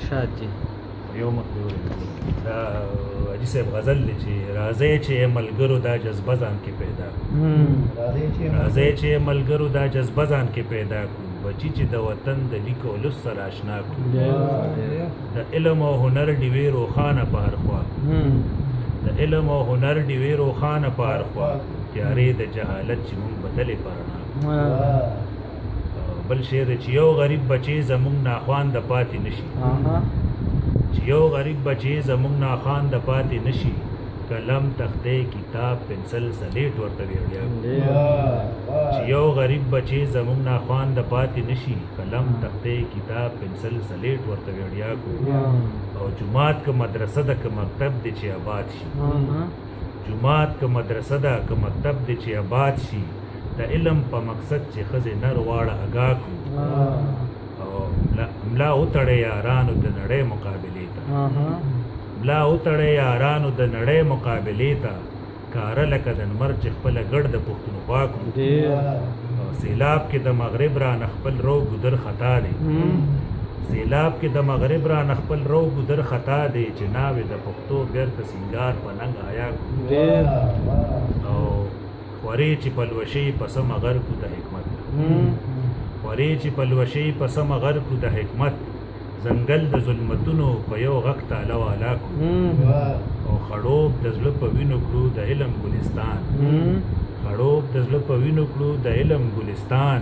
ارشاد جی یو مخ دی ویل دا حاجي صاحب غزل دی چې راځي چې ملګرو دا جذبه ځان کې پیدا کړو راځي چې ملګرو دا جذبه ځان کې پیدا کړو بچی چې د وطن د لیک او لوست سره آشنا کړو د علم او هنر ډیوې روښانه په هر خوا د علم او هنر ډیوې روښانه په هر خوا تیارې د جهالت چې مونږ بدلې پرنا بل شعر چې یو غریب بچی زمونږ ناخوان د پاتې نشي چې یو غریب بچی زمونږ ناخوان د پاتې نشي قلم تختې کتاب پنسل سلیټ ورته ویړیا چې یو غریب بچی زمونږ ناخوان د پاتې نشي قلم تختې کتاب پنسل سلیټ ورته ویړیا کو او جماعت که مدرسه ده که مکتب دی چې آباد شي جماعت که مدرسه ده که مکتب دی چې آباد شي د علم په مقصد چې ښځې نر واړه اګا کړو او ملا وتړی یارانو د نړۍ مقابلې ته ملا وتړی یارانو د نړۍ مقابلې ته کاره لکه د نمر چې خپله ګډ د پښتونخوا کړو او سیلاب کې د مغرب رانه خپل رو ګودر خطا دی سیلاب کې د مغرب رانه خپل رو ګودر خطا دی چې ناوې د پښتو بیرته سینګار په ننګ آیا کړو او خورې چې پلوشي په سمه غر کو د حکمت خورې چې پلوشي په سمه غر کو د حکمت ځنګل د ظلمتونو په یو غږ تاله والا کړو او خړوب د زړه په وینو کړو د علم ګلستان خړوب د زړه په وینو کړو د علم ګلستان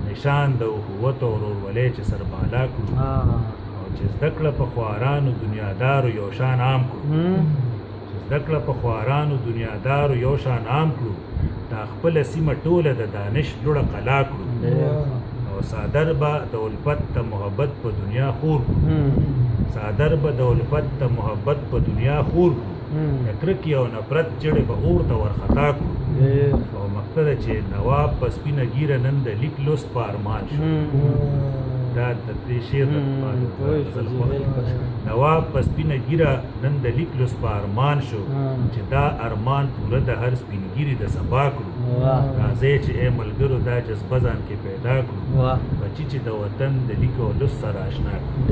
نشان د اخوت او ورورولۍ چې سربالا کړو او چې زده کړه په خوارانو دنیادارو یو شان عام کړو چې زده کړه په خوارانو دنیادارو یو شان عام کړو دا خپله سیمه ټوله د دانش لوړه قلا کړو او صادر به د الفت د محبت په دنیا خور کړو صادر به د الفت د محبت په دنیا خور کړو د کرکې او نفرت جړې به اور ته ورخطا کړو او مقصده چې نواب په سپینه ګیره نن د لیک لوست په ارمان شو دا د دې شعر نواب په سپینه ګیره نن د لیک لوست په ارمان شو چې دا ارمان پوره د هر سپین ګیري د سبا کړو راځئ چې ای ملګرو دا جذبه ځان کې پیدا کړو بچي چې د وطن د لیک او لوست سره آشنا کړو